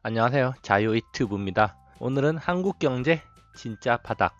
안녕하세요. 자유이튜브입니다. 오늘은 한국경제 진짜 바닥,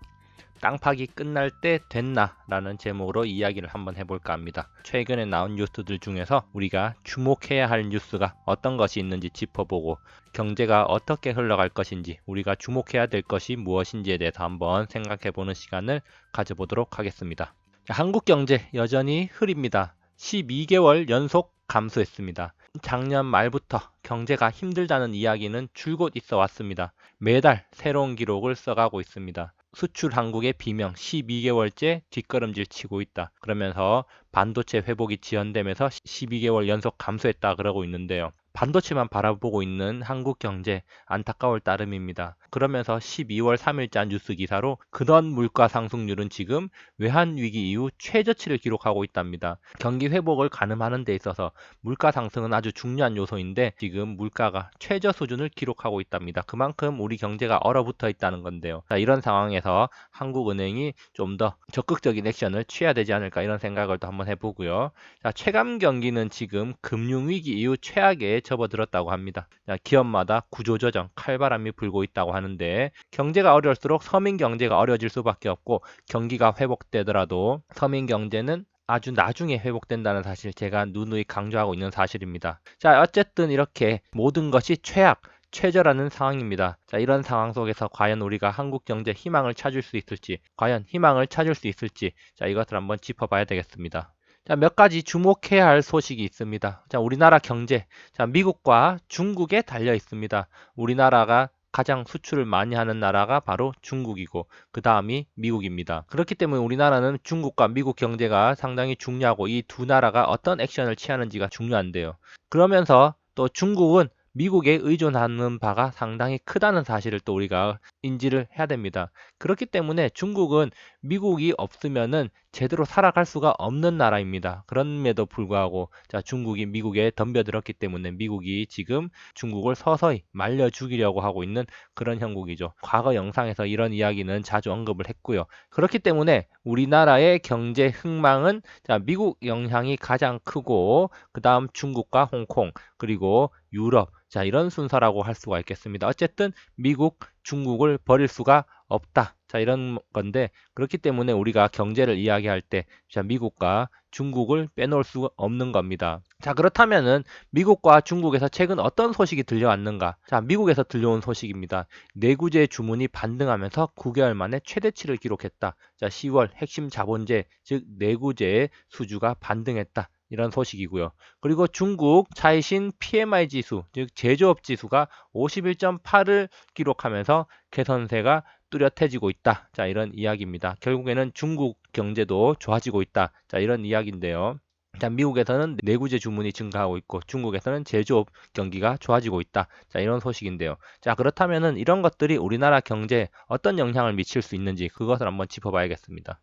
땅 파기 끝날 때 됐나? 라는 제목으로 이야기를 한번 해볼까 합니다. 최근에 나온 뉴스들 중에서 우리가 주목해야 할 뉴스가 어떤 것이 있는지 짚어보고 경제가 어떻게 흘러갈 것인지, 우리가 주목해야 될 것이 무엇인지에 대해서 한번 생각해보는 시간을 가져보도록 하겠습니다. 한국경제 여전히 흐립니다. 12개월 연속 감소했습니다. 작년 말부터 경제가 힘들다는 이야기는 줄곧 있어 왔습니다. 매달 새로운 기록을 써가고 있습니다. 수출 한국의 비명 12개월째 뒷걸음질 치고 있다. 그러면서 반도체 회복이 지연되면서 12개월 연속 감소했다 그러고 있는데요. 반도체만 바라보고 있는 한국 경제 안타까울 따름입니다. 그러면서 12월 3일자 뉴스 기사로 근원 물가 상승률은 지금 외환위기 이후 최저치를 기록하고 있답니다. 경기 회복을 가늠하는 데 있어서 물가 상승은 아주 중요한 요소인데 지금 물가가 최저 수준을 기록하고 있답니다. 그만큼 우리 경제가 얼어붙어 있다는 건데요. 자, 이런 상황에서 한국은행이 좀 더 적극적인 액션을 취해야 되지 않을까 이런 생각을 또 한번 해보고요. 자, 체감 경기는 지금 금융위기 이후 최악에 접어들었다고 합니다. 자, 기업마다 구조조정, 칼바람이 불고 있다고 하는데 경제가 어려울수록 서민 경제가 어려워질 수밖에 없고 경기가 회복되더라도 서민 경제는 아주 나중에 회복된다는 사실 제가 누누이 강조하고 있는 사실입니다. 자, 어쨌든 이렇게 모든 것이 최저라는 상황입니다. 자, 이런 상황 속에서 과연 우리가 한국 경제 희망을 찾을 수 있을지, 과연 희망을 찾을 수 있을지, 자, 이것을 한번 짚어봐야 되겠습니다. 자, 몇 가지 주목해야 할 소식이 있습니다. 자, 우리나라 경제. 자, 미국과 중국에 달려 있습니다. 우리나라가 가장 수출을 많이 하는 나라가 바로 중국이고 그 다음이 미국입니다. 그렇기 때문에 우리나라는 중국과 미국 경제가 상당히 중요하고 이 두 나라가 어떤 액션을 취하는지가 중요한데요. 그러면서 또 중국은 미국에 의존하는 바가 상당히 크다는 사실을 또 우리가 인지를 해야 됩니다. 그렇기 때문에 중국은 미국이 없으면은 제대로 살아갈 수가 없는 나라입니다. 그럼에도 불구하고 자, 중국이 미국에 덤벼들었기 때문에 미국이 지금 중국을 서서히 말려 죽이려고 하고 있는 그런 형국이죠. 과거 영상에서 이런 이야기는 자주 언급을 했고요. 그렇기 때문에 우리나라의 경제 흥망은 자, 미국 영향이 가장 크고 그 다음 중국과 홍콩 그리고 유럽 자, 이런 순서라고 할 수가 있겠습니다. 어쨌든 미국, 중국을 버릴 수가 없다. 자, 이런 건데 그렇기 때문에 우리가 경제를 이야기할 때 자, 미국과 중국을 빼놓을 수 없는 겁니다. 자, 그렇다면은 미국과 중국에서 최근 어떤 소식이 들려왔는가? 자, 미국에서 들려온 소식입니다. 내구재 주문이 반등하면서 9개월 만에 최대치를 기록했다. 자, 10월 핵심 자본재, 즉 내구재의 수주가 반등했다. 이런 소식이고요. 그리고 중국 차이신 PMI 지수, 즉 제조업 지수가 51.8을 기록하면서 개선세가 뚜렷해지고 있다. 자, 이런 이야기입니다. 결국에는 중국 경제도 좋아지고 있다. 자, 이런 이야기인데요. 자, 미국에서는 내구재 주문이 증가하고 있고 중국에서는 제조업 경기가 좋아지고 있다. 자, 이런 소식인데요. 자, 그렇다면은 이런 것들이 우리나라 경제에 어떤 영향을 미칠 수 있는지 그것을 한번 짚어봐야겠습니다.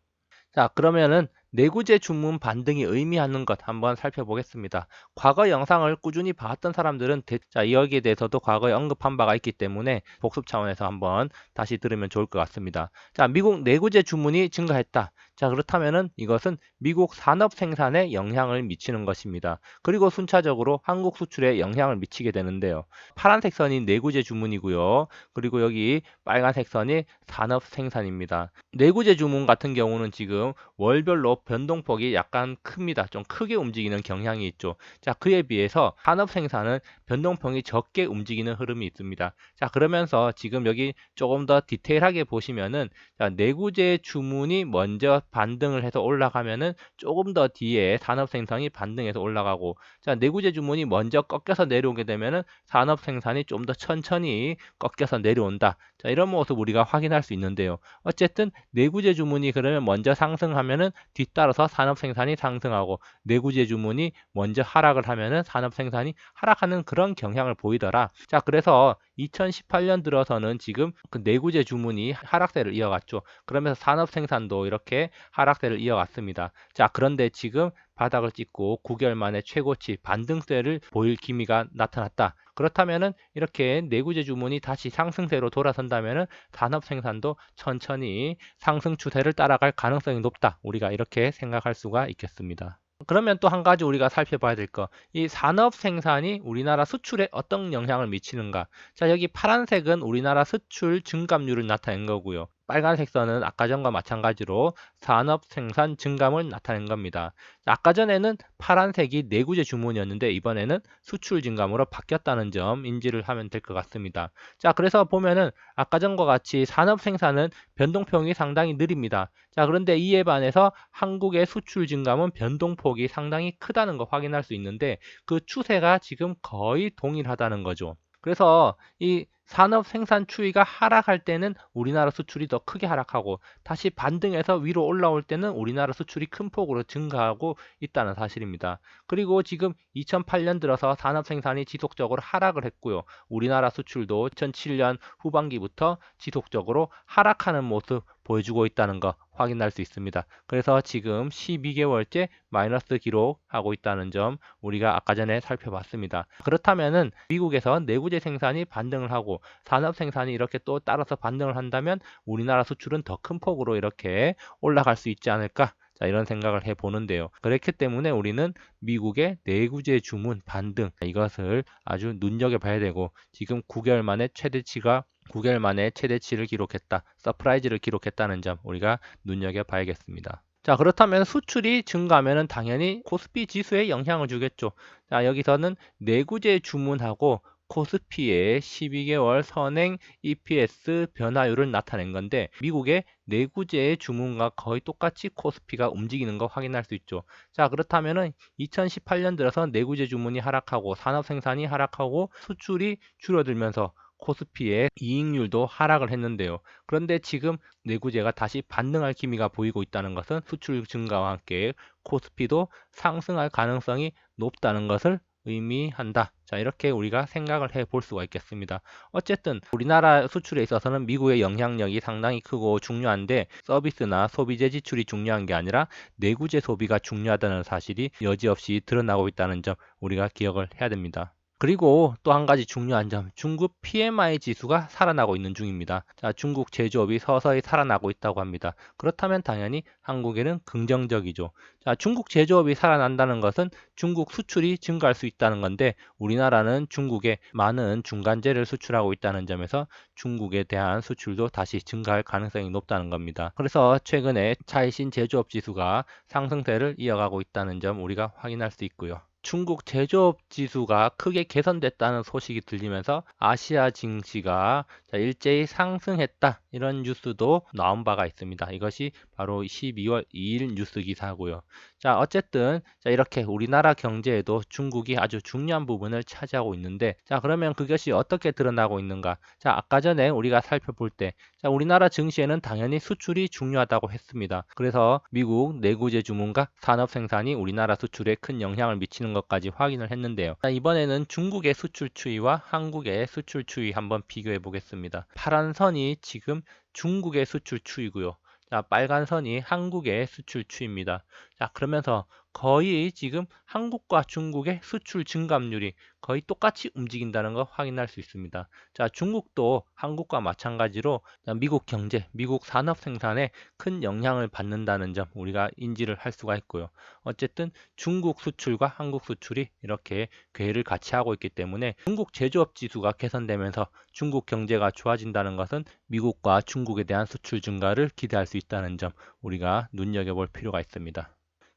자, 그러면은 내구재 주문 반등이 의미하는 것 한번 살펴보겠습니다. 과거 영상을 꾸준히 봤던 사람들은 자, 여기에 대해서도 과거에 언급한 바가 있기 때문에 복습 차원에서 한번 다시 들으면 좋을 것 같습니다. 자, 미국 내구재 주문이 증가했다. 자, 그렇다면은 이것은 미국 산업 생산에 영향을 미치는 것입니다. 그리고 순차적으로 한국 수출에 영향을 미치게 되는데요. 파란색 선이 내구재 주문이고요. 그리고 여기 빨간색 선이 산업 생산입니다. 내구재 주문 같은 경우는 지금 월별로 변동폭이 약간 큽니다. 좀 크게 움직이는 경향이 있죠. 자, 그에 비해서 산업 생산은 변동폭이 적게 움직이는 흐름이 있습니다. 자, 그러면서 지금 여기 조금 더 디테일하게 보시면은 자, 내구재 주문이 먼저 반등을 해서 올라가면은 조금 더 뒤에 산업 생산이 반등해서 올라가고 자, 내구재 주문이 먼저 꺾여서 내려오게 되면은 산업 생산이 좀 더 천천히 꺾여서 내려온다. 자, 이런 모습 우리가 확인할 수 있는데요. 어쨌든 내구재 주문이 그러면 먼저 상승하면은 뒤따라서 산업 생산이 상승하고 내구재 주문이 먼저 하락을 하면은 산업 생산이 하락하는 그런 경향을 보이더라. 자, 그래서 2018년 들어서는 지금 그 내구재 주문이 하락세를 이어갔죠. 그러면서 산업 생산도 이렇게 하락세를 이어갔습니다. 자, 그런데 지금 바닥을 찍고 9개월 만에 최고치 반등세를 보일 기미가 나타났다. 그렇다면은 이렇게 내구재 주문이 다시 상승세로 돌아선다면은 산업 생산도 천천히 상승 추세를 따라갈 가능성이 높다. 우리가 이렇게 생각할 수가 있겠습니다. 그러면 또 한 가지 우리가 살펴봐야 될 거, 이 산업 생산이 우리나라 수출에 어떤 영향을 미치는가. 자, 여기 파란색은 우리나라 수출 증감률을 나타낸 거고요. 빨간색 선은 아까 전과 마찬가지로 산업 생산 증감을 나타낸 겁니다. 자, 아까 전에는 파란색이 내구재 주문이었는데 이번에는 수출 증감으로 바뀌었다는 점 인지를 하면 될 것 같습니다. 자, 그래서 보면은 아까 전과 같이 산업 생산은 변동폭이 상당히 느립니다. 자, 그런데 이에 반해서 한국의 수출 증감은 변동폭이 상당히 크다는 거 확인할 수 있는데 그 추세가 지금 거의 동일하다는 거죠. 그래서 이 산업 생산 추이가 하락할 때는 우리나라 수출이 더 크게 하락하고 다시 반등해서 위로 올라올 때는 우리나라 수출이 큰 폭으로 증가하고 있다는 사실입니다. 그리고 지금 2008년 들어서 산업 생산이 지속적으로 하락을 했고요. 우리나라 수출도 2007년 후반기부터 지속적으로 하락하는 모습 보여주고 있다는 거 확인할 수 있습니다. 그래서 지금 12개월째 마이너스 기록하고 있다는 점 우리가 아까 전에 살펴봤습니다. 그렇다면은 미국에서 내구재 생산이 반등을 하고 산업 생산이 이렇게 또 따라서 반등을 한다면 우리나라 수출은 더 큰 폭으로 이렇게 올라갈 수 있지 않을까? 자, 이런 생각을 해 보는데요. 그렇기 때문에 우리는 미국의 내구재 주문 반등 이것을 아주 눈여겨봐야 되고 지금 9개월 만에 최대치를 기록했다. 서프라이즈를 기록했다는 점 우리가 눈여겨봐야겠습니다. 자, 그렇다면 수출이 증가하면 당연히 코스피 지수에 영향을 주겠죠. 자, 여기서는 내구재 주문하고 코스피의 12개월 선행 EPS 변화율을 나타낸 건데 미국의 내구재 주문과 거의 똑같이 코스피가 움직이는 거 확인할 수 있죠. 자, 그렇다면은 2018년 들어서 내구재 주문이 하락하고 산업 생산이 하락하고 수출이 줄어들면서 코스피의 이익률도 하락을 했는데요. 그런데 지금 내구재가 다시 반등할 기미가 보이고 있다는 것은 수출 증가와 함께 코스피도 상승할 가능성이 높다는 것을 의미한다. 자, 이렇게 우리가 생각을 해 볼 수가 있겠습니다. 어쨌든 우리나라 수출에 있어서는 미국의 영향력이 상당히 크고 중요한데 서비스나 소비재 지출이 중요한 게 아니라 내구재 소비가 중요하다는 사실이 여지없이 드러나고 있다는 점 우리가 기억을 해야 됩니다. 그리고 또 한 가지 중요한 점, 중국 PMI 지수가 살아나고 있는 중입니다. 자, 중국 제조업이 서서히 살아나고 있다고 합니다. 그렇다면 당연히 한국에는 긍정적이죠. 자, 중국 제조업이 살아난다는 것은 중국 수출이 증가할 수 있다는 건데 우리나라는 중국에 많은 중간재를 수출하고 있다는 점에서 중국에 대한 수출도 다시 증가할 가능성이 높다는 겁니다. 그래서 최근에 차이신 제조업 지수가 상승세를 이어가고 있다는 점 우리가 확인할 수 있고요. 중국 제조업 지수가 크게 개선됐다는 소식이 들리면서 아시아 증시가 일제히 상승했다 이런 뉴스도 나온 바가 있습니다. 이것이 바로 12월 2일 뉴스 기사고요. 자, 어쨌든 이렇게 우리나라 경제에도 중국이 아주 중요한 부분을 차지하고 있는데 자, 그러면 그것이 어떻게 드러나고 있는가? 자, 아까 전에 우리가 살펴볼 때 자, 우리나라 증시에는 당연히 수출이 중요하다고 했습니다. 그래서 미국 내구재 주문과 산업 생산이 우리나라 수출에 큰 영향을 미치는 것까지 확인을 했는데요. 자, 이번에는 중국의 수출 추이와 한국의 수출 추이 한번 비교해 보겠습니다. 파란 선이 지금 중국의 수출 추이고요. 자, 빨간 선이 한국의 수출 추이입니다. 자, 그러면서 거의 지금 한국과 중국의 수출 증감률이 거의 똑같이 움직인다는 거 확인할 수 있습니다. 자, 중국도 한국과 마찬가지로 미국 경제, 미국 산업 생산에 큰 영향을 받는다는 점 우리가 인지를 할 수가 있고요. 어쨌든 중국 수출과 한국 수출이 이렇게 궤를 같이 하고 있기 때문에 중국 제조업 지수가 개선되면서 중국 경제가 좋아진다는 것은 미국과 중국에 대한 수출 증가를 기대할 수 있다는 점 우리가 눈여겨볼 필요가 있습니다.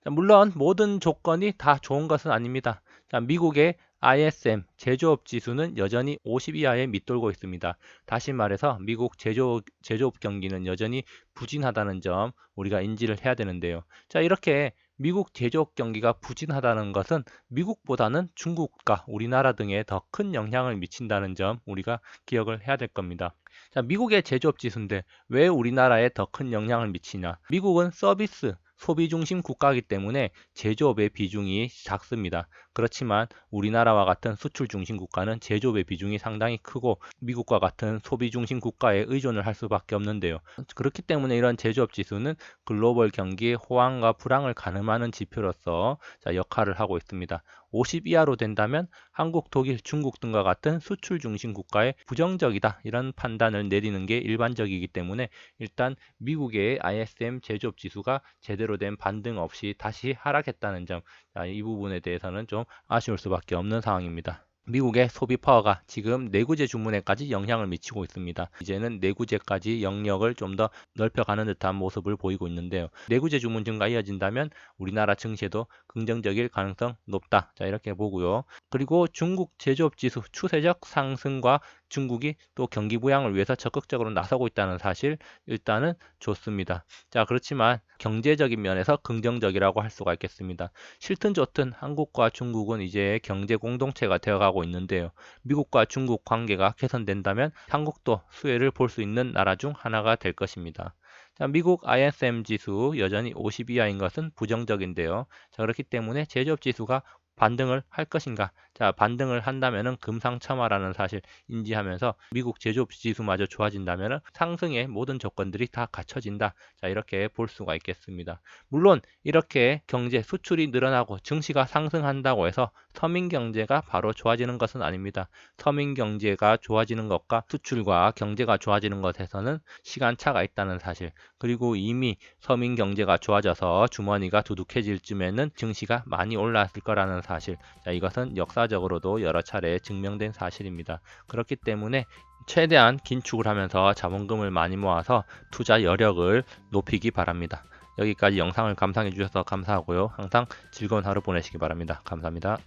자, 물론 모든 조건이 다 좋은 것은 아닙니다. 자, 미국의 ISM 제조업 지수는 여전히 50 이하에 밑돌고 있습니다. 다시 말해서 미국 제조업 경기는 여전히 부진하다는 점 우리가 인지를 해야 되는데요. 자, 이렇게 미국 제조업 경기가 부진하다는 것은 미국보다는 중국과 우리나라 등에 더 큰 영향을 미친다는 점 우리가 기억을 해야 될 겁니다. 자, 미국의 제조업 지수인데 왜 우리나라에 더 큰 영향을 미치냐? 미국은 서비스, 소비 중심 국가이기 때문에 제조업의 비중이 작습니다. 그렇지만 우리나라와 같은 수출 중심 국가는 제조업의 비중이 상당히 크고 미국과 같은 소비 중심 국가에 의존을 할 수밖에 없는데요. 그렇기 때문에 이런 제조업 지수는 글로벌 경기의 호황과 불황을 가늠하는 지표로서 역할을 하고 있습니다. 50 이하로 된다면 한국, 독일, 중국 등과 같은 수출 중심 국가에 부정적이다 이런 판단을 내리는 게 일반적이기 때문에 일단 미국의 ISM 제조업 지수가 제대로 된 반등 없이 다시 하락했다는 점, 이 부분에 대해서는 좀 아쉬울 수밖에 없는 상황입니다. 미국의 소비 파워가 지금 내구재 주문에까지 영향을 미치고 있습니다. 이제는 내구재까지 영역을 좀 더 넓혀가는 듯한 모습을 보이고 있는데요. 내구재 주문 증가 이어진다면 우리나라 증시에도 긍정적일 가능성 높다. 자, 이렇게 보고요. 그리고 중국 제조업 지수 추세적 상승과 중국이 또 경기 부양을 위해서 적극적으로 나서고 있다는 사실 일단은 좋습니다. 자, 그렇지만 경제적인 면에서 긍정적이라고 할 수가 있겠습니다. 싫든 좋든 한국과 중국은 이제 경제 공동체가 되어가고 있는데요. 미국과 중국 관계가 개선된다면 한국도 수혜를 볼 수 있는 나라 중 하나가 될 것입니다. 자, 미국 ISM 지수 여전히 50 이하인 것은 부정적인데요. 자, 그렇기 때문에 제조업 지수가 반등을 할 것인가? 자, 반등을 한다면은 금상첨화라는 사실 인지하면서 미국 제조업 지수마저 좋아진다면은 상승의 모든 조건들이 다 갖춰진다. 자, 이렇게 볼 수가 있겠습니다. 물론 이렇게 경제 수출이 늘어나고 증시가 상승한다고 해서 서민 경제가 바로 좋아지는 것은 아닙니다. 서민 경제가 좋아지는 것과 수출과 경제가 좋아지는 것에서는 시간차가 있다는 사실, 그리고 이미 서민 경제가 좋아져서 주머니가 두둑해질 쯤에는 증시가 많이 올랐을 거라는 사실, 자, 이것은 역사적으로도 여러 차례 증명된 사실입니다. 그렇기 때문에 최대한 긴축을 하면서 자본금을 많이 모아서 투자 여력을 높이기 바랍니다. 여기까지 영상을 감상해 주셔서 감사하고요. 항상 즐거운 하루 보내시기 바랍니다. 감사합니다.